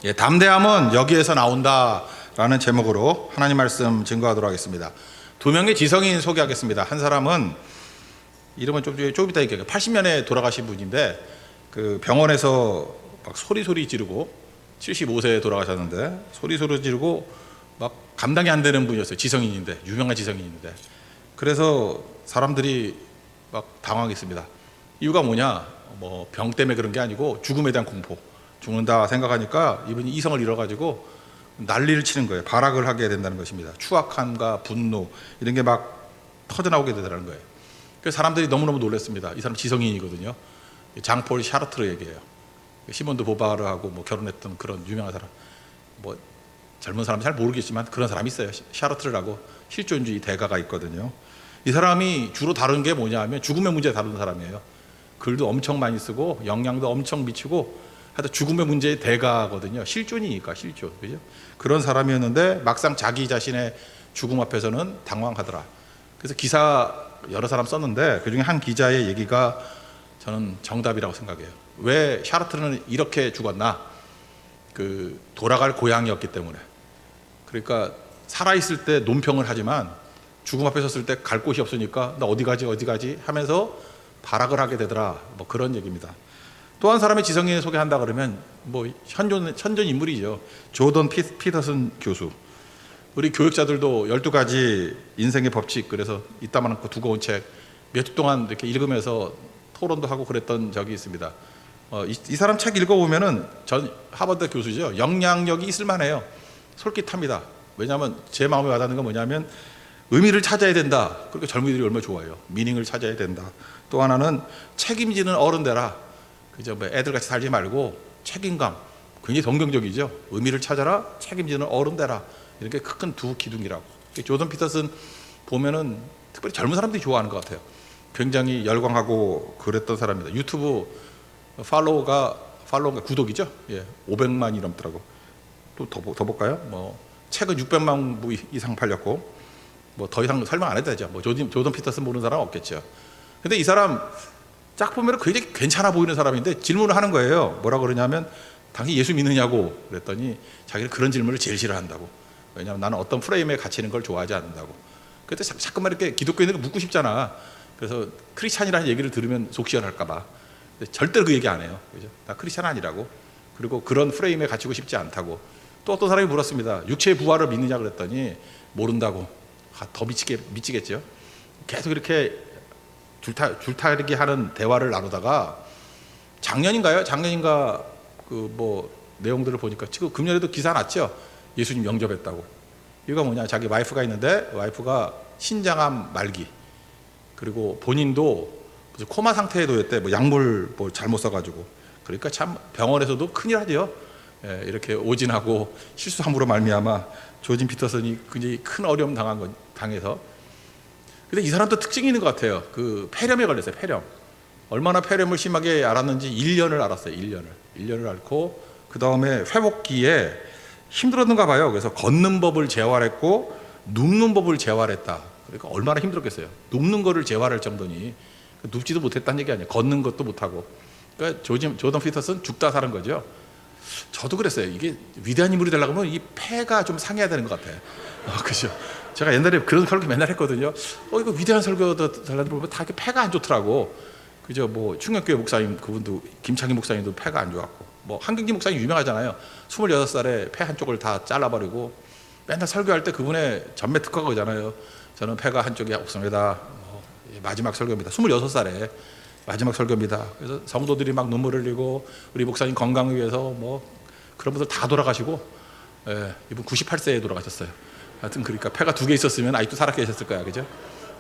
예, 담대함은 여기에서 나온다라는 제목으로 하나님 말씀 증거하도록 하겠습니다. 두 명의 지성인 소개하겠습니다. 한 사람은 이름은 좀 이따 얘기할게요. 80년에 돌아가신 분인데 그 병원에서 막 소리 지르고 75세에 돌아가셨는데 소리 지르고 막 감당이 안 되는 분이었어요. 지성인인데, 유명한 지성인인데. 그래서 사람들이 막 당황했습니다. 이유가 뭐냐? 뭐 병 때문에 그런 게 아니고 죽음에 대한 공포. 죽는다 생각하니까 이분이 이성을 잃어가지고 난리를 치는 거예요. 발악을 하게 된다는 것입니다. 추악함과 분노 이런 게 막 터져나오게 되더라는 거예요. 그래서 사람들이 너무너무 놀랐습니다. 이 사람 지성인이거든요. 장폴 샤르트르 얘기예요. 시몬드 보바르하고 뭐 결혼했던 그런 유명한 사람. 뭐 젊은 사람은 잘 모르겠지만 그런 사람이 있어요. 샤르트르라고 실존주의 대가가 있거든요. 이 사람이 주로 다룬 게 뭐냐 하면 죽음의 문제 다루는 사람이에요. 글도 엄청 많이 쓰고 영향도 엄청 미치고 하여튼 죽음의 문제의 대가거든요. 실존이니까 실존. 그죠? 그런 사람이었는데 막상 자기 자신의 죽음 앞에서는 당황하더라. 그래서 기사 여러 사람 썼는데 그중에 한 기자의 얘기가 저는 정답이라고 생각해요. 왜 샤르트르는 이렇게 죽었나? 그 돌아갈 고향이었기 때문에. 그러니까 살아있을 때 논평을 하지만 죽음 앞에 섰을 때 갈 곳이 없으니까 나 어디 가지 하면서 발악을 하게 되더라. 뭐 그런 얘기입니다. 또 한 사람의 지성인을 소개한다 그러면 뭐 현존 인물이죠. 조던 피터슨 교수. 우리 교육자들도 12가지 인생의 법칙, 그래서 이따만한 그 두꺼운 책 몇 주 동안 이렇게 읽으면서 토론도 하고 그랬던 적이 있습니다. 이 사람 책 읽어보면은 전 하버드 교수죠. 영향력이 있을만해요. 솔깃합니다. 왜냐하면 제 마음에 와닿는 건 뭐냐면 의미를 찾아야 된다. 그렇게 젊은이들이 얼마나 좋아해요. 미닝을 찾아야 된다. 또 하나는 책임지는 어른 되라. 그죠? 뭐 애들같이 살지 말고 책임감. 굉장히 동경적이죠. 의미를 찾아라. 책임지는 어른 되라. 이렇게 큰 두 기둥이라고. 조던 피터슨 보면은 특별히 젊은 사람들이 좋아하는 것 같아요. 굉장히 열광하고 그랬던 사람입니다. 유튜브 팔로우가 구독이죠. 예, 500만이 넘더라고. 또 더 볼까요? 뭐 책은 600만 부 이상 팔렸고, 뭐 더 이상 설명 안 해도 되죠. 뭐 조던 피터슨 모르는 사람 없겠죠. 근데 이 사람 쫙 보면 굉장히 괜찮아 보이는 사람인데 질문을 하는 거예요. 뭐라 그러냐면 당신 예수 믿느냐고 그랬더니 자기는 그런 질문을 제일 싫어한다고. 왜냐하면 나는 어떤 프레임에 갇히는 걸 좋아하지 않는다고. 그때 자꾸만 이렇게 기독교인들이 묻고 싶잖아. 그래서 크리스찬이라는 얘기를 들으면 속 시원할까 봐. 절대로 그 얘기 안 해요. 그죠? 나 크리스찬 아니라고. 그리고 그런 프레임에 갇히고 싶지 않다고. 또 어떤 사람이 물었습니다. 육체의 부활을 믿느냐 그랬더니 모른다고. 더 미치겠죠. 계속 이렇게 줄타기 하는 대화를 나누다가 작년인가 그 뭐 내용들을 보니까 지금 금년에도 기사 났죠. 예수님 영접했다고. 이유가 뭐냐? 자기 와이프가 있는데 와이프가 신장암 말기. 그리고 본인도 코마 상태에 놓였대. 뭐 약물 뭐 잘못 써가지고. 그러니까 참 병원에서도 큰일 하죠. 예, 이렇게 오진하고 실수함으로 말미암아 조진 피터슨이 굉장히 큰 어려움 당해서. 근데 이 사람도 특징이 있는 것 같아요. 그 폐렴에 걸렸어요. 폐렴. 얼마나 폐렴을 심하게 알았는지 1년을 알았어요. 1년을 앓고 그 다음에 회복기에 힘들었는가 봐요. 그래서 걷는 법을 재활했고 눕는 법을 재활했다. 그러니까 얼마나 힘들었겠어요. 눕는 거를 재활할 정도니 눕지도 못했다는 얘기 아니에요. 걷는 것도 못하고. 그러니까 조던 피터슨 죽다 사는 거죠. 저도 그랬어요. 이게 위대한 인물이 되려고 하면 이 폐가 좀 상해야 되는 것 같아요. 그죠? 제가 옛날에 그런 설교 맨날 했거든요. 이거 위대한 설교도 달라는 보면 다 이렇게 폐가 안 좋더라고. 그죠? 뭐 충격교회 목사님 그분도 김창희 목사님도 폐가 안 좋았고, 뭐 한경기 목사님 유명하잖아요. 26살에 폐 한쪽을 다 잘라버리고 맨날 설교할 때 그분의 전매 특허가 그잖아요. 저는 폐가 한쪽이 없습니다. 마지막 설교입니다. 26살에 마지막 설교입니다. 그래서 성도들이 막 눈물을 흘리고 우리 목사님 건강을 위해서 뭐 그런 분들 다 돌아가시고, 이분 98세에 돌아가셨어요. 하여튼 그러니까 폐가 2개 있었으면 아직도 살아 계셨을 거야, 그죠?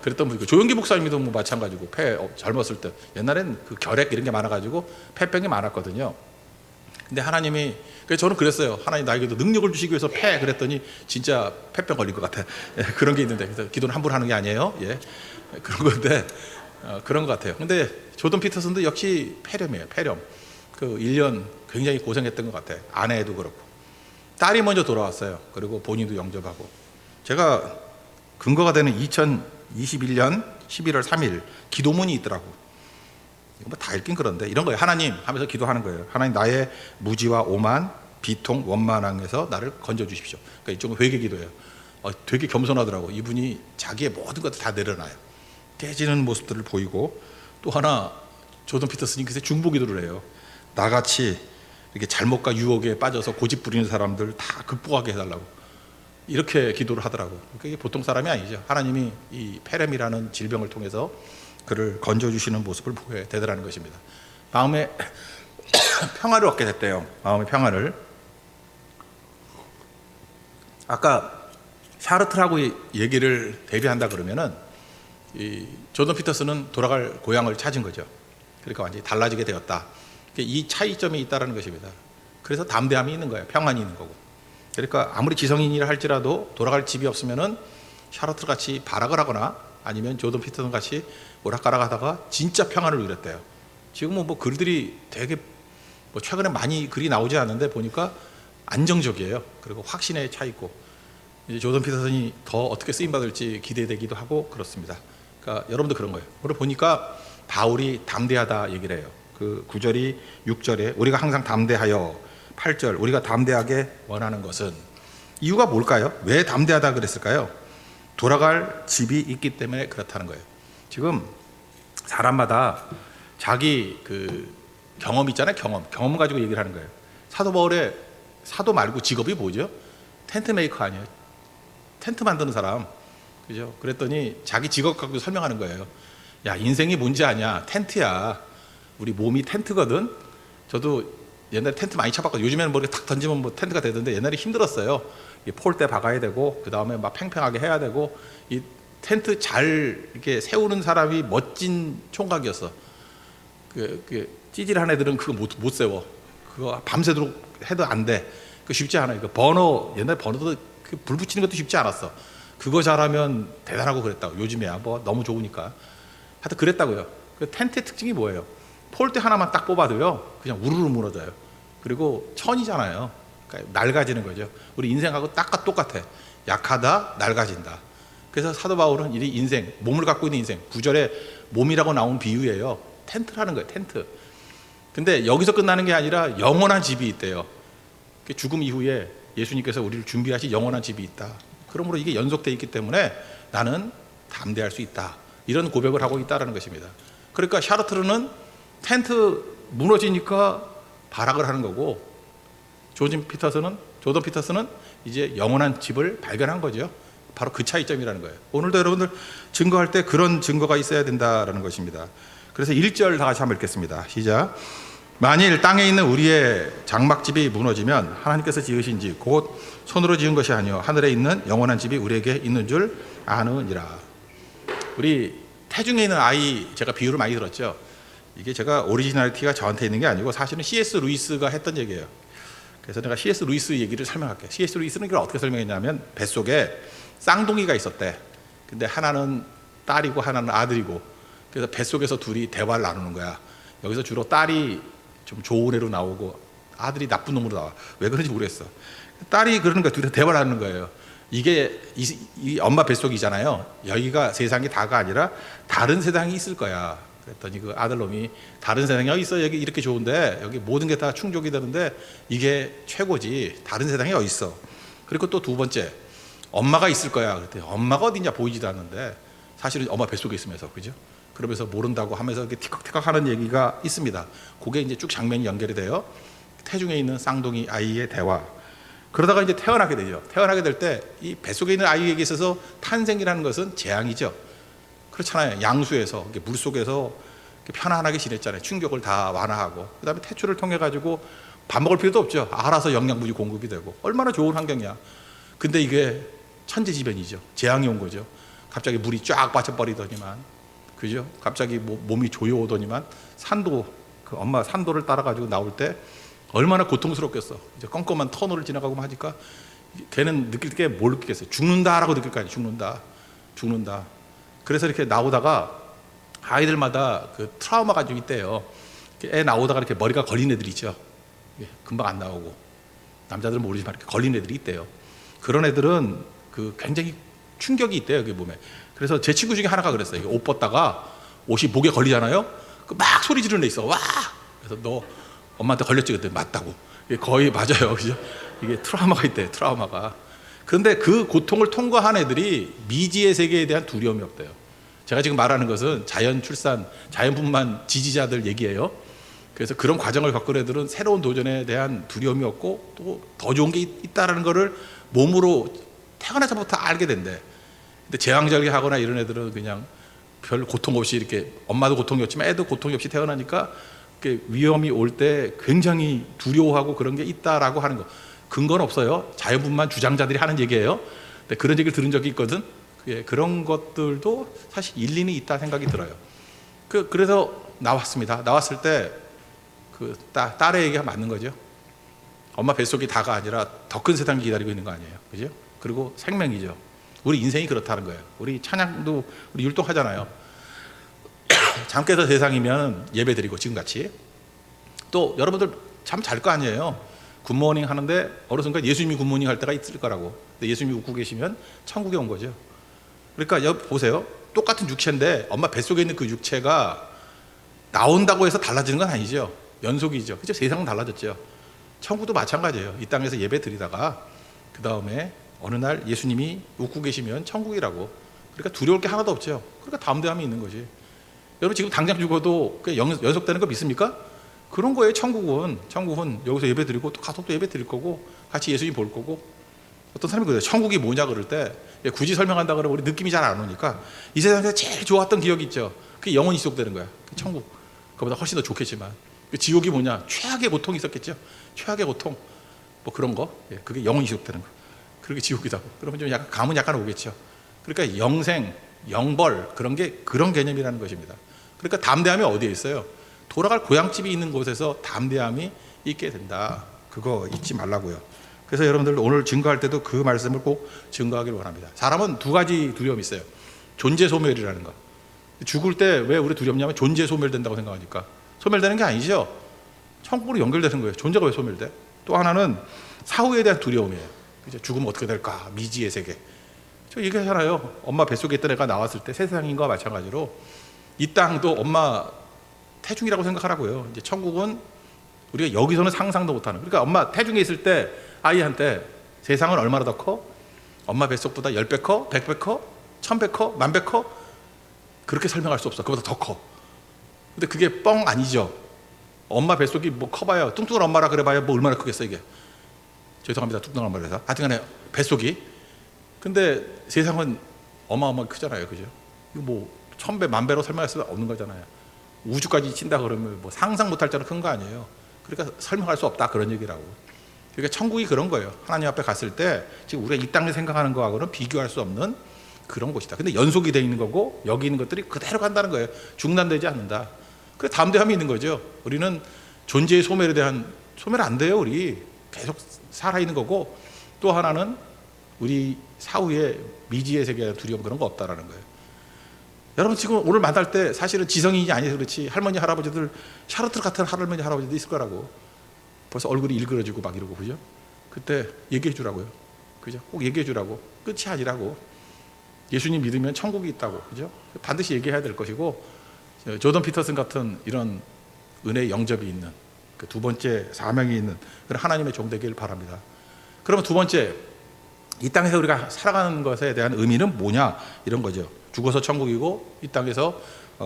그랬던 분이고 조용기 목사님도 뭐 마찬가지고 폐 젊었을 때 옛날엔 그 결핵 이런 게 많아가지고 폐병이 많았거든요. 근데 하나님이 그래서 저는 그랬어요. 하나님 나에게도 능력을 주시기 위해서 폐 그랬더니 진짜 폐병 걸린 것 같아. 예, 그런 게 있는데 그래서 기도는 함부로 하는 게 아니에요. 예, 그런 건데 그런 것 같아요. 근데 조던 피터슨도 역시 폐렴이에요. 폐렴. 그 1년 굉장히 고생했던 것 같아요. 아내도 그렇고. 딸이 먼저 돌아왔어요. 그리고 본인도 영접하고. 제가 근거가 되는 2021년 11월 3일 기도문이 있더라고. 이거 뭐 다 읽긴 그런데 이런 거예요. 하나님 하면서 기도하는 거예요. 하나님 나의 무지와 오만, 비통 원만함에서 나를 건져 주십시오. 그러니까 이쪽은 회개 기도예요. 되게 겸손하더라고. 이분이 자기의 모든 것을 다 내려놔요. 깨지는 모습들을 보이고, 또 하나 조던 피터슨이 그새 중보 기도를 해요. 나같이 이렇게 잘못과 유혹에 빠져서 고집 부리는 사람들 다 극복하게 해달라고 이렇게 기도를 하더라고. 그게 보통 사람이 아니죠. 하나님이 이 페렘이라는 질병을 통해서 그를 건져주시는 모습을 보여야 되더라는 것입니다. 마음에 평화를 얻게 됐대요. 마음의 평화를. 아까 샤르트라고 얘기를 대비한다 그러면은 이 조던 피터슨은 돌아갈 고향을 찾은 거죠. 그러니까 완전히 달라지게 되었다. 이 차이점이 있다는 것입니다. 그래서 담대함이 있는 거예요. 평안이 있는 거고. 그러니까 아무리 지성인이라 할지라도 돌아갈 집이 없으면은 샤르트 같이 발악을 하거나 아니면 조던 피터슨 같이 오락가락하다가 진짜 평안을 누렸대요. 지금은 뭐 글들이 되게 뭐 최근에 많이 글이 나오지 않는데 보니까 안정적이에요. 그리고 확신에 차 있고, 이제 조던 피터슨이 더 어떻게 쓰임 받을지 기대되기도 하고 그렇습니다. 그러니까 여러분도 그런 거예요. 오늘 보니까 바울이 담대하다 얘기를 해요. 그 9절이 6절에 우리가 항상 담대하여, 8절 우리가 담대하게 원하는 것은, 이유가 뭘까요? 왜 담대하다 그랬을까요? 돌아갈 집이 있기 때문에 그렇다는 거예요. 지금 사람마다 자기 그 경험 있잖아요. 경험 가지고 얘기를 하는 거예요. 사도 바울의 사도 말고 직업이 뭐죠? 텐트 메이커 아니에요? 텐트 만드는 사람, 그죠? 그랬더니 자기 직업 갖고 설명하는 거예요. 야, 인생이 뭔지 아냐? 텐트야. 우리 몸이 텐트거든. 저도 옛날에 텐트 많이 쳐봤거든요. 요즘에는 뭐 이렇게 탁 던지면 뭐 텐트가 되던데 옛날에 힘들었어요. 폴대 박아야 되고, 그 다음에 막 팽팽하게 해야 되고, 이 텐트 잘 이렇게 세우는 사람이 멋진 총각이었어. 그 찌질한 애들은 그거 못 세워. 그거 밤새도록 해도 안 돼. 그거 쉽지 않아요. 그 버너, 옛날 버너도 불 붙이는 것도 쉽지 않았어. 그거 잘하면 대단하고 그랬다고. 요즘에야 뭐 너무 좋으니까. 하여튼 그랬다고요. 그 텐트의 특징이 뭐예요? 폴대 하나만 딱 뽑아도요, 그냥 우르르 무너져요. 그리고 천이잖아요. 그러니까 낡아지는 거죠. 우리 인생하고 딱 똑같아. 약하다, 낡아진다. 그래서 사도 바울은 이 인생, 몸을 갖고 있는 인생, 9절에 몸이라고 나온 비유예요. 텐트라는 거예요. 텐트. 근데 여기서 끝나는 게 아니라 영원한 집이 있대요. 죽음 이후에 예수님께서 우리를 준비하신 영원한 집이 있다. 그러므로 이게 연속되어 있기 때문에 나는 담대할 수 있다. 이런 고백을 하고 있다는 것입니다. 그러니까 샤르트르는 텐트 무너지니까 발악을 하는 거고, 조던 피터슨은 이제 영원한 집을 발견한 거죠. 바로 그 차이점이라는 거예요. 오늘도 여러분들 증거할 때 그런 증거가 있어야 된다는 것입니다. 그래서 1절 다 같이 한번 읽겠습니다. 시작. 만일 땅에 있는 우리의 장막집이 무너지면 하나님께서 지으신 집 곧 손으로 지은 것이 아니요 하늘에 있는 영원한 집이 우리에게 있는 줄 아느니라. 우리 태중에 있는 아이, 제가 비유를 많이 들었죠. 이게 제가 오리지널리티가 저한테 있는 게 아니고 사실은 C.S. 루이스가 했던 얘기예요. 그래서 내가 C.S. 루이스 얘기를 설명할게요. C.S. 루이스는 이걸 어떻게 설명했냐면, 뱃속에 쌍둥이가 있었대. 근데 하나는 딸이고 하나는 아들이고, 그래서 뱃속에서 둘이 대화를 나누는 거야. 여기서 주로 딸이 좀 좋은 애로 나오고 아들이 나쁜 놈으로 나와. 왜 그런지 모르겠어. 딸이 그러는 거야. 둘이 대화를 하는 거예요. 이게 이 엄마 뱃속이잖아요. 여기가 세상이 다가 아니라 다른 세상이 있을 거야. 그랬더니 그 아들놈이 다른 세상이 어디 있어? 여기 이렇게 좋은데 여기 모든 게 다 충족이 되는데 이게 최고지. 다른 세상이 어디 있어? 그리고 또 두 번째, 엄마가 있을 거야. 그랬더니 엄마가 어디냐 보이지도 않는데 사실은 엄마 뱃속에 있으면서, 그죠? 그러면서 모른다고 하면서 이렇게 티격태격 하는 얘기가 있습니다. 그게 이제 쭉 장면이 연결이 돼요. 태중에 있는 쌍둥이 아이의 대화. 그러다가 이제 태어나게 되죠. 태어나게 될 때 이 뱃속에 있는 아이에게 있어서 탄생이라는 것은 재앙이죠. 그렇잖아요. 양수에서 물속에서 편안하게 지냈잖아요. 충격을 다 완화하고, 그 다음에 태초를 통해 가지고 밥 먹을 필요도 없죠. 알아서 영양분이 공급이 되고 얼마나 좋은 환경이야. 근데 이게 천재지변이죠. 재앙이 온 거죠. 갑자기 물이 쫙 빠져버리더니만, 그죠? 갑자기 몸이 조여오더니만 그 엄마 산도를 따라 가지고 나올 때 얼마나 고통스럽겠어. 이제 껌껌한 터널을 지나가고 하니까 걔는 느낄 게 뭘 느끼겠어요? 죽는다라고 느낄 거 아니에요. 죽는다. 그래서 이렇게 나오다가 아이들마다 그 트라우마가 좀 있대요. 애 나오다가 이렇게 머리가 걸린 애들이 있죠. 금방 안 나오고, 남자들은 모르지만 이렇게 걸린 애들이 있대요. 그런 애들은 그 굉장히 충격이 있대요, 그 몸에. 그래서 제 친구 중에 하나가 그랬어요. 옷 벗다가 옷이 목에 걸리잖아요. 막 소리 지르는 애 있어. 와! 그래서 너 엄마한테 걸렸지? 그때 맞다고. 이게 거의 맞아요, 그죠? 이게 트라우마가 있대요, 트라우마가. 그런데 그 고통을 통과한 애들이 미지의 세계에 대한 두려움이 없대요. 제가 지금 말하는 것은 자연 출산, 자연분만 지지자들 얘기예요. 그래서 그런 과정을 겪은 애들은 새로운 도전에 대한 두려움이 없고 또 더 좋은 게 있다라는 거를 몸으로 태어나서부터 알게 된대. 근데 제왕절개하거나 이런 애들은 그냥 별 고통 없이 이렇게 엄마도 고통이 없지만 애도 고통이 없이 태어나니까 위험이 올 때 굉장히 두려워하고 그런 게 있다라고 하는 거. 근거는 없어요. 자연분만 주장자들이 하는 얘기예요. 근데 그런 얘기를 들은 적이 있거든. 그런 것들도 사실 일리는 있다 생각이 들어요. 그래서 나왔습니다. 나왔을 때 그 딸의 얘기가 맞는 거죠. 엄마 뱃속이 다가 아니라 더 큰 세상이 기다리고 있는 거 아니에요, 그죠? 그리고 생명이죠. 우리 인생이 그렇다는 거예요. 우리 찬양도 우리 율동하잖아요. 잠 깨서 세상이면 예배 드리고 지금같이. 또 여러분들 잠 잘 거 아니에요. 굿모닝 하는데 어느 순간 예수님이 굿모닝 할 때가 있을 거라고. 근데 예수님이 웃고 계시면 천국에 온 거죠. 그러니까 여기 보세요. 똑같은 육체인데 엄마 뱃속에 있는 그 육체가 나온다고 해서 달라지는 건 아니죠. 연속이죠. 그죠? 세상은 달라졌죠. 천국도 마찬가지예요. 이 땅에서 예배 드리다가 그 다음에 어느 날 예수님이 웃고 계시면 천국이라고. 그러니까 두려울 게 하나도 없죠. 그러니까 담대함이 있는 거지. 여러분 지금 당장 죽어도 연속되는 거 믿습니까? 그런 거예요. 천국은 여기서 예배 드리고 또 가서 또 예배 드릴 거고 같이 예수님 볼 거고. 어떤 사람이 그래요. 천국이 뭐냐 그럴 때 굳이 설명한다 그러면 우리 느낌이 잘 안 오니까 이 세상에서 제일 좋았던 기억이 있죠. 그게 영원히 지속되는 거야. 천국. 그보다 훨씬 더 좋겠지만 지옥이 뭐냐? 최악의 고통이 있었겠죠. 최악의 고통. 뭐 그런 거. 그게 영원히 지속되는 거. 그렇게 지옥이다. 그러면 좀 약간 감은 약간 오겠죠. 그러니까 영생, 영벌 그런 개념이라는 것입니다. 그러니까 담대함이 어디에 있어요? 돌아갈 고향집이 있는 곳에서 담대함이 있게 된다. 그거 잊지 말라고요. 그래서 여러분들 오늘 증거할 때도 그 말씀을 꼭 증거하기를 원합니다. 사람은 두 가지 두려움이 있어요. 존재 소멸이라는 거. 죽을 때 왜 우리 두렵냐면 존재 소멸된다고 생각하니까. 소멸되는 게 아니죠. 천국으로 연결되는 거예요. 존재가 왜 소멸돼? 또 하나는 사후에 대한 두려움이에요. 그죠? 죽으면 어떻게 될까? 미지의 세계. 저 얘기하잖아요. 엄마 뱃속에 있던 애가 나왔을 때 세상인과 마찬가지로 이 땅도 엄마 태중이라고 생각하라고요. 이제 천국은 우리가 여기서는 상상도 못하는. 그러니까 엄마 태중에 있을 때 아이한테 세상은 얼마나 더 커? 엄마 뱃속보다 10배 커? 100배 커? 1000배 커? 1000배 커? 그렇게 설명할 수 없어. 그보다 더 커. 근데 그게 뻥 아니죠. 엄마 뱃속이 뭐 커봐요. 뚱뚱한 엄마라 그래봐야 뭐 얼마나 크겠어 이게. 죄송합니다. 뚱뚱한 엄마라 해서. 하여튼간에 뱃속이. 근데 세상은 어마어마하게 크잖아요. 그죠? 이거 뭐 1000배, 10,000배로 설명할 수 없는 거잖아요. 우주까지 친다 그러면 뭐 상상 못할 정도로 큰 거 아니에요. 그러니까 설명할 수 없다 그런 얘기라고. 그러니까 천국이 그런 거예요. 하나님 앞에 갔을 때 지금 우리가 이 땅에 생각하는 거하고는 비교할 수 없는 그런 곳이다. 근데 연속이 되어 있는 거고 여기 있는 것들이 그대로 간다는 거예요. 중단되지 않는다. 그 담대함이 있는 거죠. 우리는 존재의 소멸에 대한 소멸 안 돼요. 우리 계속 살아있는 거고 또 하나는 우리 사후에 미지의 세계에 대한 두려움 그런 거 없다라는 거예요. 여러분 지금 오늘 만날 때 사실은 지성인이 아니어서 그렇지 할머니 할아버지들 샤르트 같은 할머니 할아버지도 있을 거라고. 벌써 얼굴이 일그러지고 막 이러고 그죠? 그때 얘기해 주라고요. 그죠? 꼭 얘기해 주라고. 끝이 아니라고. 예수님 믿으면 천국이 있다고. 그죠? 반드시 얘기해야 될 것이고 조던 피터슨 같은 이런 은혜의 영접이 있는 그 두 번째 사명이 있는 그런 하나님의 종 되기를 바랍니다. 그러면 두 번째 이 땅에서 우리가 살아가는 것에 대한 의미는 뭐냐 이런 거죠. 죽어서 천국이고 이 땅에서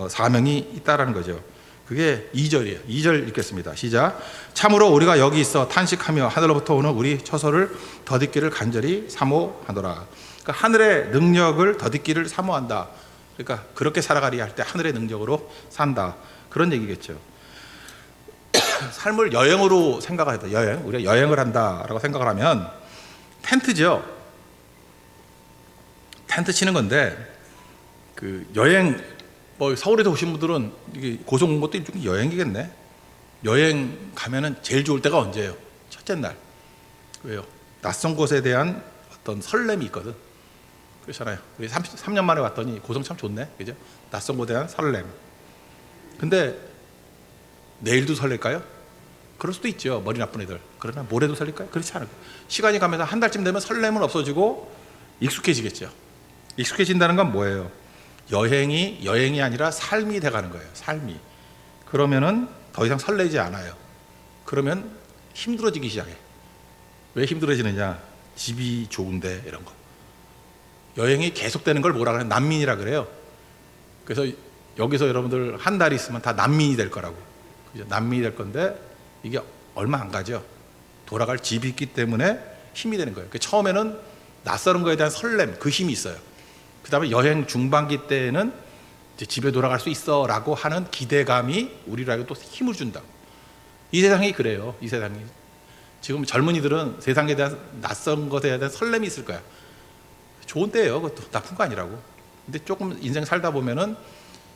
사명이 있다라는 거죠. 그게 2절이에요. 2절 읽겠습니다. 시작. 참으로 우리가 여기 있어 탄식하며 하늘로부터 오는 우리 처소를 덧입기를 간절히 사모하노라. 그러니까 하늘의 능력을 덧입기를 사모한다. 그러니까 그렇게 살아가리 할 때 하늘의 능력으로 산다. 그런 얘기겠죠. 삶을 여행으로 생각해야 돼. 여행. 우리가 여행을 한다라고 생각을 하면 텐트죠. 텐트 치는 건데 그 여행 뭐 서울에서 오신 분들은 이게 고성 온 것도 일종의 여행이겠네. 여행 가면은 제일 좋을 때가 언제예요? 첫째 날. 왜요? 낯선 곳에 대한 어떤 설렘이 있거든. 그렇잖아요. 우리 3년 만에 왔더니 고성 참 좋네. 그죠? 낯선 곳에 대한 설렘. 근데 내일도 설렐까요? 그럴 수도 있죠. 머리 나쁜 애들. 그러나 모레도 설렐까요? 그렇지 않아요. 시간이 가면서 한 달쯤 되면 설렘은 없어지고 익숙해지겠죠. 익숙해진다는 건 뭐예요? 여행이 아니라 삶이 돼가는 거예요. 삶이. 그러면은 더 이상 설레지 않아요. 그러면 힘들어지기 시작해. 왜 힘들어지느냐? 집이 좋은데 이런 거. 여행이 계속되는 걸 뭐라 그래? 난민이라 그래요. 그래서 여기서 여러분들 한 달 있으면 다 난민이 될 거라고. 그죠? 난민이 될 건데 이게 얼마 안 가죠. 돌아갈 집이 있기 때문에 힘이 되는 거예요. 처음에는 낯설은 거에 대한 설렘, 그 힘이 있어요. 그 다음에 여행 중반기 때에는 이제 집에 돌아갈 수 있어 라고 하는 기대감이 우리에게 또 힘을 준다. 이 세상이 그래요. 이 세상이. 지금 젊은이들은 세상에 대한 낯선 것에 대한 설렘이 있을 거야. 좋은 때예요. 그것도 나쁜 거 아니라고. 근데 조금 인생 살다 보면은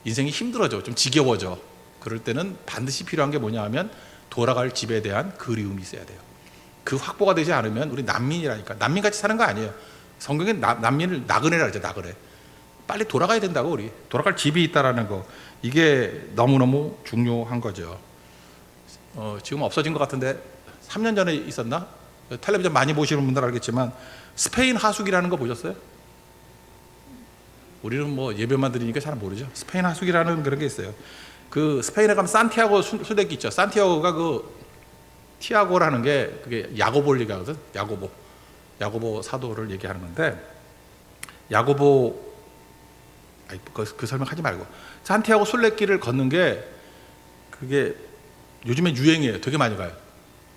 인생이 힘들어져. 좀 지겨워져. 그럴 때는 반드시 필요한 게 뭐냐 하면 돌아갈 집에 대한 그리움이 있어야 돼요. 그 확보가 되지 않으면 우리 난민이라니까. 난민같이 사는 거 아니에요. 성경엔 난민을 나그네라 그러죠. 나그네. 빨리 돌아가야 된다고. 우리 돌아갈 집이 있다라는 거, 이게 너무너무 중요한 거죠. 지금 없어진 것 같은데 3년 전에 있었나? 텔레비전 많이 보시는 분들 알겠지만 스페인 하숙이라는 거 보셨어요? 우리는 뭐 예배만 드리니까 잘 모르죠. 스페인 하숙이라는 그런 게 있어요. 그 스페인에 가면 산티아고 순례길 있죠. 산티아고가 그 티아고라는 게 그게 야고보를 얘기하거든. 야고보 사도를 얘기하는 건데, 야고보 그 설명하지 말고 산티아고 순례길을 걷는 게 그게 요즘에 유행이에요. 되게 많이 가요.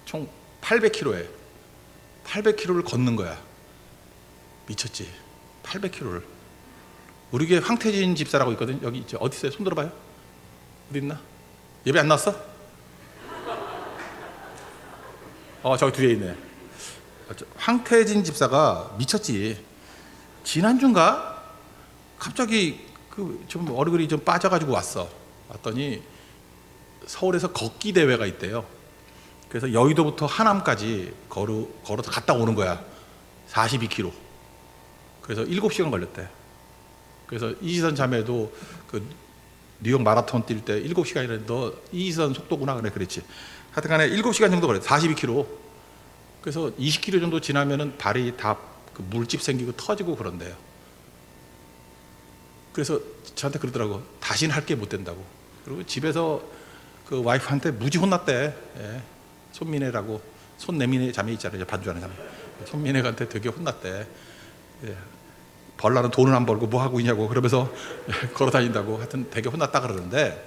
총 800km에 800km를 걷는 거야. 미쳤지. 800km를. 우리 교회 황태진 집사라고 있거든. 여기 있죠. 어디 있어요? 손 들어봐요. 어디 있나? 예배 안 나왔어? 저기 뒤에 있네. 황태진 집사가 미쳤지. 지난주인가? 갑자기 좀 얼굴이 좀 빠져가지고 왔더니 서울에서 걷기 대회가 있대요. 그래서 여의도부터 하남까지 걸어서 갔다 오는 거야. 42km. 그래서 7시간 걸렸대. 그래서 이지선 자매도 그 뉴욕 마라톤 뛸 때 7시간이래. 너 이지선 속도구나. 그랬지. 하여튼 간에 7시간 정도 걸렸대. 42km. 그래서 20km 정도 지나면은 발이 다 그 물집 생기고 터지고 그런대요. 그래서 저한테 그러더라고. 다시는 할 게 못 된다고. 그리고 집에서 그 와이프한테 무지 혼났대. 예. 손내민의 자매 있잖아요. 반주하는 자매. 손민혜한테 되게 혼났대. 예. 벌나는 돈을 안 벌고 뭐 하고 있냐고 그러면서 걸어 다닌다고. 하여튼 되게 혼났다 그러는데,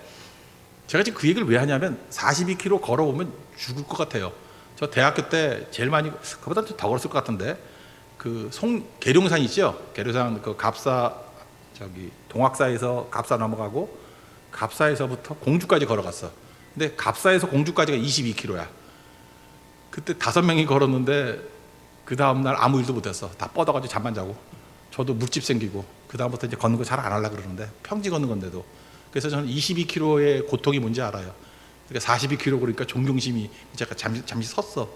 제가 지금 그 얘기를 왜 하냐면 42km 걸어오면 죽을 것 같아요. 저 대학교 때 제일 많이, 그보다 더 걸었을 것 같은데, 그 계룡산 있죠? 계룡산 그 갑사, 동학사에서 갑사 넘어가고 갑사에서부터 공주까지 걸어갔어. 근데 갑사에서 공주까지가 22km야. 그때 5명이 걸었는데 그 다음날 아무 일도 못했어. 다 뻗어가지고 잠만 자고. 저도 물집 생기고 그 다음부터 이제 걷는 거 잘 안 하려고 그러는데, 평지 걷는 건데도. 그래서 저는 22km의 고통이 뭔지 알아요. 그러니까 42km 그러니까 존경심이, 제가 잠시 섰어.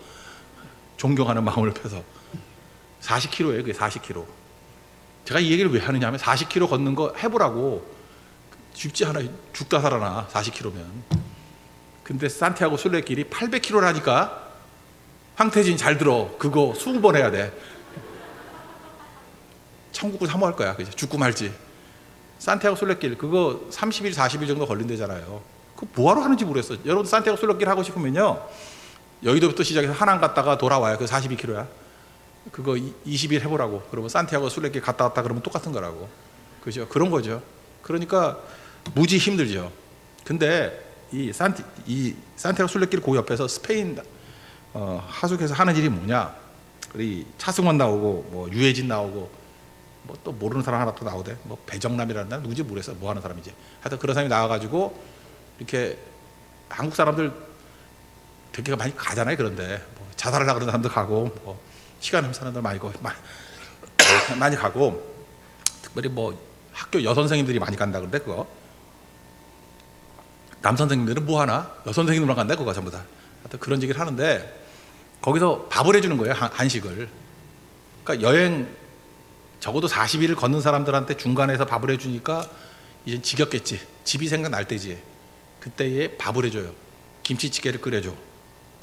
존경하는 마음을 펴서. 40km예요. 그게 40km. 제가 이 얘기를 왜 하느냐 하면 40km 걷는 거 해보라고. 쉽지 않아요. 죽다 살아나 40km면. 근데 산티아고 순례길이 800km라니까. 황태진 잘 들어. 그거 20번 해야 돼. 천국을 사모할 거야. 그죠? 죽고 말지. 산티아고 순례길 그거 30일 40일 정도 걸린대잖아요. 그거 뭐하러 하는지 모르겠어. 여러분 산티아고 순례길 하고 싶으면요, 여의도부터 시작해서 하남 갔다가 돌아와요. 그 42km야. 그거 20일 해보라고. 그러면 산티아고 순례길 갔다 왔다 그러면 똑같은 거라고. 그죠? 그런 거죠. 그러니까 무지 힘들죠. 근데 이 산티아고 순례길 그 옆에서 스페인 하숙에서 하는 일이 뭐냐? 우리 차승원 나오고 뭐 유해진 나오고 뭐 또 모르는 사람 하나 또 나오대. 뭐 배정남이라는 사람 누군지 모르겠어. 뭐 하는 사람인지. 하여튼 그런 사람이 나와가지고 이렇게 한국 사람들 되게 많이 가잖아요. 그런데 뭐 자살하려고 그러는 사람도 가고, 뭐 시간 없는 사람들 많이 가고, 특별히 뭐 학교 여선생님들이 많이 간다 그런데, 그거 남선생님들은 뭐 하나? 여선생님들만 간다 그거 전부 다. 하여튼 그런 얘기를 하는데, 거기서 밥을 해주는 거예요. 한식을. 그러니까 여행 적어도 40일을 걷는 사람들한테 중간에서 밥을 해주니까 이제 지겹겠지. 집이 생각날 때지. 그때에 밥을 해줘요. 김치찌개를 끓여줘.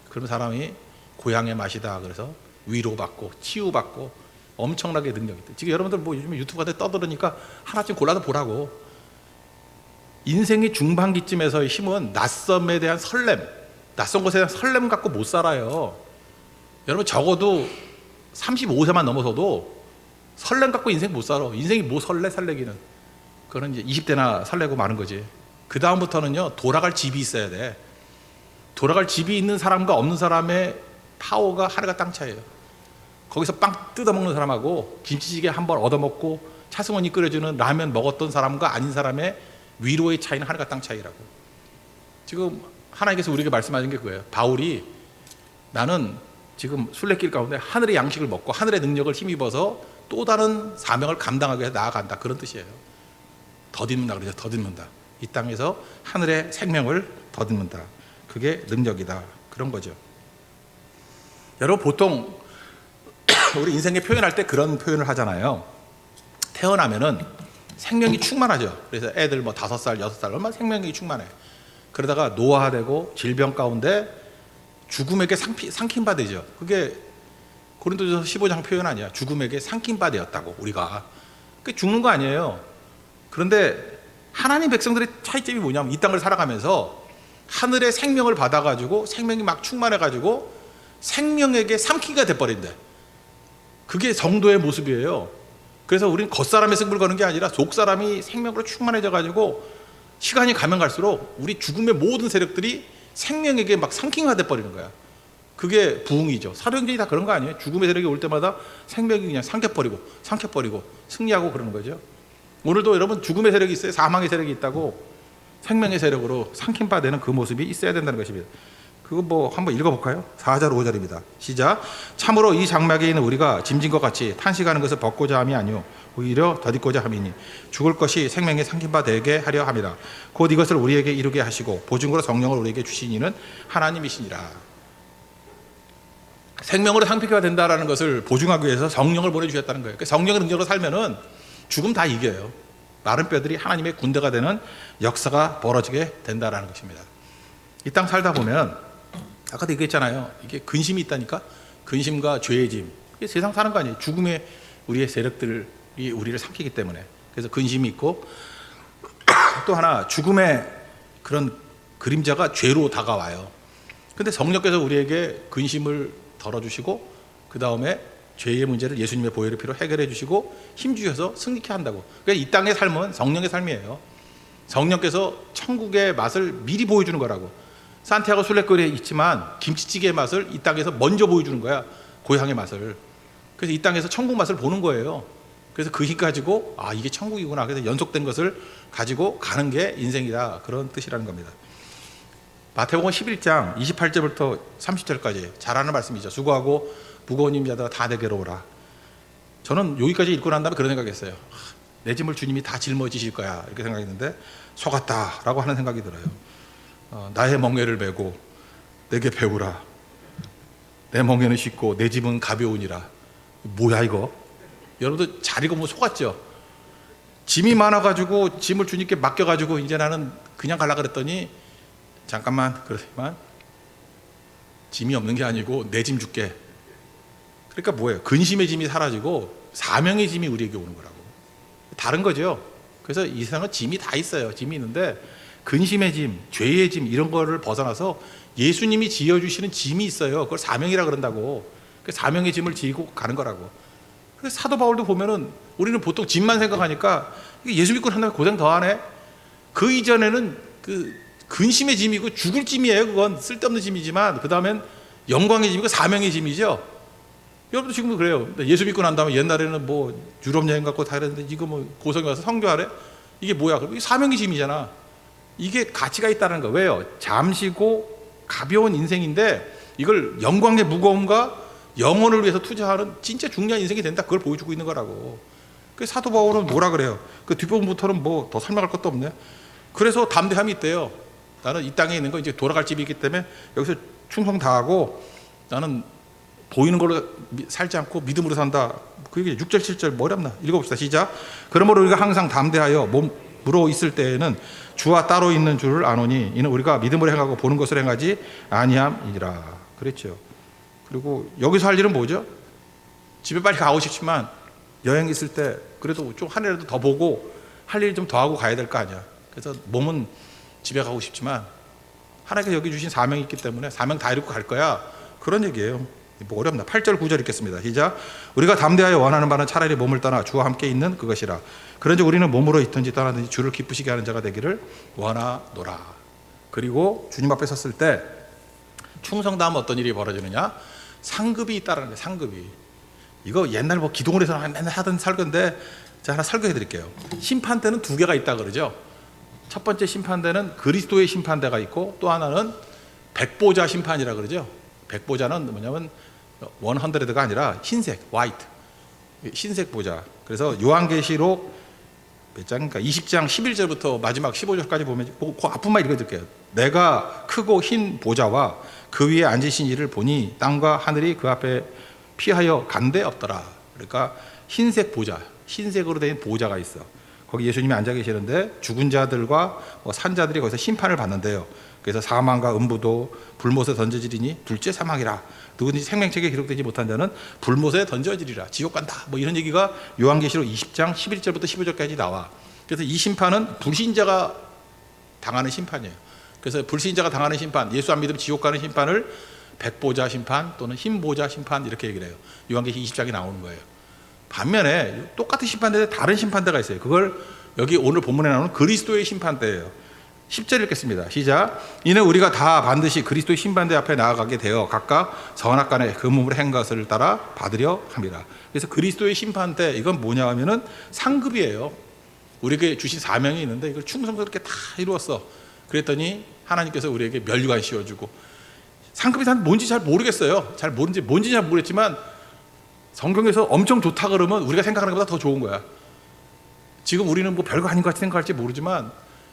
그러면 사람이 고향의 맛이다 그래서 위로받고 치유받고 엄청나게 능력이 있대. 지금 여러분들 뭐 요즘 유튜브 같은 데 떠들으니까 하나쯤 골라서 보라고. 인생의 중반기쯤에서의 힘은 낯섦에 대한 설렘, 낯선 곳에 설렘 갖고 못 살아요. 여러분 적어도 35세만 넘어서도 설렘 갖고 인생 못 살아. 인생이 뭐 설레기는. 그거는 이제 20대나 설레고 마는 거지. 그 다음부터는요, 돌아갈 집이 있어야 돼. 돌아갈 집이 있는 사람과 없는 사람의 파워가 하늘과 땅 차이예요. 거기서 빵 뜯어먹는 사람하고 김치찌개 한 번 얻어먹고 차승원이 끓여주는 라면 먹었던 사람과 아닌 사람의 위로의 차이는 하늘과 땅 차이라고. 지금 하나님께서 우리에게 말씀하신 게 그거예요. 바울이 나는 지금 순례길 가운데 하늘의 양식을 먹고 하늘의 능력을 힘입어서 또 다른 사명을 감당하기 위해서 나아간다, 그런 뜻이에요. 더듬는다 그러죠. 더듬는다. 이 땅에서 하늘의 생명을 더듬는다. 그게 능력이다, 그런 거죠. 여러분 보통 우리 인생에 표현할 때 그런 표현을 하잖아요. 태어나면은 생명이 충만하죠. 그래서 애들 뭐 5살, 6살 얼마나 생명이 충만해. 그러다가 노화되고 질병 가운데 죽음에게 삼킨 되죠. 그게 고린도전서 15장 표현 아니야. 죽음에게 삼킨 바 되었다고, 우리가. 그게 죽는 거 아니에요. 그런데 하나님 백성들의 차이점이 뭐냐면 이 땅을 살아가면서 하늘의 생명을 받아가지고 생명이 막 충만해가지고 생명에게 삼키가 돼버린대. 그게 성도의 모습이에요. 그래서 우리는 겉사람의 승부를 거는 게 아니라 속사람이 생명으로 충만해져가지고 시간이 가면 갈수록 우리 죽음의 모든 세력들이 생명에게 막 삼키가 돼버리는 거야. 그게 부흥이죠. 사도행전이 다 그런 거 아니에요? 죽음의 세력이 올 때마다 생명이 그냥 삼켜버리고 승리하고 그러는 거죠. 오늘도 여러분 죽음의 세력이 있어요. 사망의 세력이 있다고 생명의 세력으로 삼킨 바 되는 그 모습이 있어야 된다는 것입니다. 그거 뭐 한번 읽어볼까요? 4절 5절입니다. 시작. 참으로 이 장막에 있는 우리가 짐진 것 같이 탄식하는 것을 벗고자 함이 아니오 오히려 더딛고자 함이니 죽을 것이 생명에 삼킨 바 되게 하려 함이라. 곧 이것을 우리에게 이루게 하시고 보증으로 성령을 우리에게 주신 이는 하나님이시니라. 생명으로 상피가 된다라는 것을 보증하기 위해서 성령을 보내주셨다는 거예요. 그러니까 성령의 능력으로 살면은 죽음 다 이겨요. 마른 뼈들이 하나님의 군대가 되는 역사가 벌어지게 된다라는 것입니다. 이 땅 살다 보면 아까도 얘기했잖아요. 이게 근심이 있다니까. 근심과 죄의 짐. 이게 세상 사는 거 아니에요. 죽음의 우리의 세력들이 우리를 삼키기 때문에. 그래서 근심이 있고 또 하나 죽음의 그런 그림자가 죄로 다가와요. 근데 성령께서 우리에게 근심을 덜어주시고 그 다음에 죄의 문제를 예수님의 보혈의 피로 해결해 주시고 힘주셔서 승리케 한다고. 그러니까 이 땅의 삶은 성령의 삶이에요. 성령께서 천국의 맛을 미리 보여주는 거라고. 산티아고 순례길에 있지만 김치찌개의 맛을 이 땅에서 먼저 보여주는 거야. 고향의 맛을. 그래서 이 땅에서 천국 맛을 보는 거예요. 그래서 그 힘 가지고 아 이게 천국이구나. 그래서 연속된 것을 가지고 가는 게 인생이다. 그런 뜻이라는 겁니다. 마태복음 11장 28절부터 30절까지 잘하는 말씀이죠. 수고하고 무거운 짐자들아 다 내게로 오라. 저는 여기까지 읽고 난 다음에 그런 생각했어요. 내 짐을 주님이 다 짊어지실 거야, 이렇게 생각했는데 속았다라고 하는 생각이 들어요. 나의 멍에를 메고 내게 배우라. 내 멍에는 쉽고 내 짐은 가벼우니라. 뭐야 이거? 여러분들 잘 읽으면 속았죠? 짐이 많아가지고 짐을 주님께 맡겨가지고 이제 나는 그냥 가려고 그랬더니 잠깐만, 그렇지만 짐이 없는 게 아니고 내 짐 줄게. 그러니까 뭐예요? 근심의 짐이 사라지고 사명의 짐이 우리에게 오는 거라고. 다른 거죠. 그래서 이 세상은 짐이 다 있어요. 짐이 있는데 근심의 짐, 죄의 짐 이런 거를 벗어나서 예수님이 지어주시는 짐이 있어요. 그걸 사명이라 그런다고. 그 사명의 짐을 지고 가는 거라고. 그래서 사도 바울도 보면은 우리는 보통 짐만 생각하니까 예수 믿고 난 다음에 고생 더 하네. 그 이전에는 그 근심의 짐이고 죽을 짐이에요. 그건 쓸데없는 짐이지만 그 다음엔 영광의 짐이고 사명의 짐이죠. 여러분도 지금도 그래요. 예수 믿고 난 다음에 옛날에는 뭐 유럽 여행 갖고 다 이랬는데 이거 뭐 고성에 와서 성교하래? 이게 뭐야? 이게 사명의 짐이잖아. 이게 가치가 있다는 거. 왜요? 잠시고 가벼운 인생인데 이걸 영광의 무거움과 영혼을 위해서 투자하는 진짜 중요한 인생이 된다. 그걸 보여주고 있는 거라고. 그 사도 바울은 뭐라 그래요? 그 뒷부분부터는 뭐 더 설명할 것도 없네. 그래서 담대함이 있대요. 나는 이 땅에 있는 거 이제 돌아갈 집이 있기 때문에 여기서 충성 다하고 나는 보이는 걸로 살지 않고 믿음으로 산다. 그게 6절 7절 어렵나? 읽어봅시다. 시작. 그러므로 우리가 항상 담대하여 몸으로 있을 때에는 주와 따로 있는 줄을 아노니 이는 우리가 믿음으로 행하고 보는 것을 행하지 아니함이니라. 그랬죠. 그리고 여기서 할 일은 뭐죠? 집에 빨리 가고 싶지만 여행 있을 때 그래도 좀 한 해라도 더 보고 할 일 좀 더 하고 가야 될 거 아니야. 그래서 몸은 집에 가고 싶지만 하나님께서 여기 주신 사명이 있기 때문에 사명 다 이루고 갈 거야. 그런 얘기예요. 뭐 어렵나. 8절 9절 읽겠습니다. 시작. 우리가 담대하여 원하는 바는 차라리 몸을 떠나 주와 함께 있는 그것이라. 그런즉 우리는 몸으로 있든지 떠나든지 주를 기쁘시게 하는 자가 되기를 원하노라. 그리고 주님 앞에 섰을 때 충성다하면 어떤 일이 벌어지느냐? 상급이 있다라는 거예요. 상급이. 이거 옛날 뭐 기도원에서 맨날 하던 설교인데 제가 하나 설교해 드릴게요. 심판대는 두 개가 있다 그러죠. 첫 번째 심판대는 그리스도의 심판대가 있고, 또 하나는 백보자 심판이라 그러죠. 백보자는 뭐냐면 100가 아니라 흰색, 화이트, 흰색 보자. 그래서 요한계시록 몇 장인가? 20장 11절부터 마지막 15절까지 보면 그 앞부분만 읽어드릴게요. 내가 크고 흰 보자와 그 위에 앉으신 이를 보니 땅과 하늘이 그 앞에 피하여 간데 없더라. 그러니까 흰색 보자, 흰색으로 된 보자가 있어. 거기 예수님이 앉아 계시는데 죽은 자들과 산자들이 거기서 심판을 받는데요. 그래서 사망과 음부도 불못에 던져지리니 둘째 사망이라. 누구든지 생명책에 기록되지 못한 자는 불못에 던져지리라. 지옥 간다. 뭐 이런 얘기가 요한계시록 20장 11절부터 15절까지 나와. 그래서 이 심판은 불신자가 당하는 심판이에요. 그래서 불신자가 당하는 심판, 예수 안 믿으면 지옥 가는 심판을 백보자 심판 또는 흰보자 심판 이렇게 얘기를 해요. 요한계시록 20장에 나오는 거예요. 반면에 똑같은 심판대인데 다른 심판대가 있어요. 그걸 여기 오늘 본문에 나오는 그리스도의 심판대예요. 10절 읽겠습니다. 시작. 이는 우리가 다 반드시 그리스도의 심판대 앞에 나아가게 되어 각각 선악간에 그 몸으로 행 것을 따라 받으려 함이라. 그래서 그리스도의 심판대, 이건 뭐냐 하면은 상급이에요. 우리에게 주신 사명이 있는데 이걸 충성스럽게 다 이루었어. 그랬더니 하나님께서 우리에게 면류관 씌워주고, 상급이 뭔지 잘 모르겠어요. 잘 뭔지 잘 모르겠지만 성경에서 엄청 좋다 그러면 우리가 생각하는 것보다 더 좋은 거야. 지금 우리는 뭐 별거 아닌 것 같이 생각할지 모르지만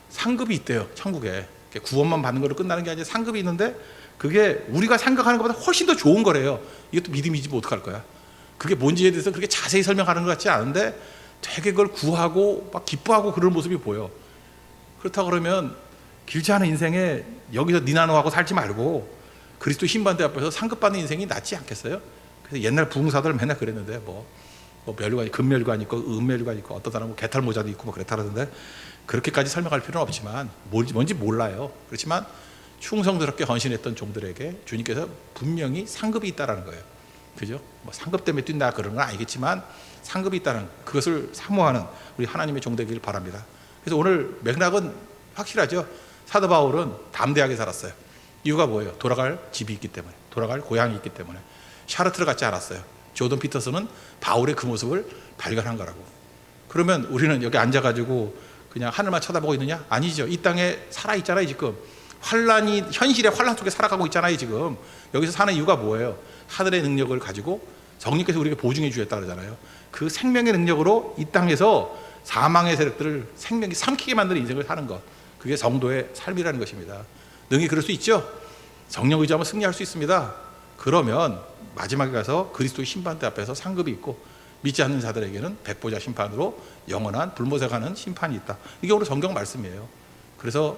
상급이 있대요. 천국에. 구원만 받는 걸로 끝나는 게 아니라 상급이 있는데 그게 우리가 생각하는 것보다 훨씬 더 좋은 거래요. 이것도 믿음이지 뭐 어떡할 거야. 그게 뭔지에 대해서 그렇게 자세히 설명하는 것 같지 않은데 되게 그걸 구하고 막 기뻐하고 그런 모습이 보여. 그렇다 그러면 길지 않은 인생에 여기서 니나노하고 살지 말고 그리스도 힘반대 앞에서 상급받는 인생이 낫지 않겠어요? 그래서 옛날 부흥사들 맨날 그랬는데 뭐 멸류관, 금멸류관 있고 은멸류관 있고 어떤 사람은 개털 모자도 있고 뭐 그랬다 그러던데 그렇게까지 설명할 필요는 없지만 뭔지 몰라요. 그렇지만 충성스럽게 헌신했던 종들에게 주님께서 분명히 상급이 있다라는 거예요. 그죠? 뭐 상급 때문에 뛴다 그런 건 아니겠지만 상급이 있다는 그것을 사모하는 우리 하나님의 종 되기를 바랍니다. 그래서 오늘 맥락은 확실하죠. 사도 바울은 담대하게 살았어요. 이유가 뭐예요? 돌아갈 집이 있기 때문에, 돌아갈 고향이 있기 때문에. 샤르트를 갖지 않았어요. 조던 피터슨은 바울의 그 모습을 발견한 거라고. 그러면 우리는 여기 앉아가지고 그냥 하늘만 쳐다보고 있느냐? 아니죠. 이 땅에 살아있잖아요. 지금 환란이, 현실의 환란 속에 살아가고 있잖아요. 지금 여기서 사는 이유가 뭐예요? 하늘의 능력을 가지고 성령께서 우리에게 보증해 주셨다 그러잖아요. 그 생명의 능력으로 이 땅에서 사망의 세력들을 생명이 삼키게 만드는 인생을 사는 것, 그게 성도의 삶이라는 것입니다. 능히 그럴 수 있죠. 성령 의지하면 승리할 수 있습니다. 그러면 마지막에 가서 그리스도의 심판대 앞에서 상급이 있고 믿지 않는 자들에게는 백보자 심판으로 영원한 불못에 가는 심판이 있다. 이게 오늘 성경 말씀이에요. 그래서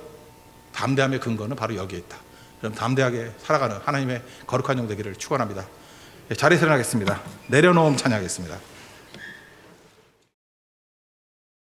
담대함의 근거는 바로 여기에 있다. 그럼 담대하게 살아가는 하나님의 거룩한 종 되기를 축원합니다. 자리에 일어나겠습니다. 내려놓음 찬양하겠습니다.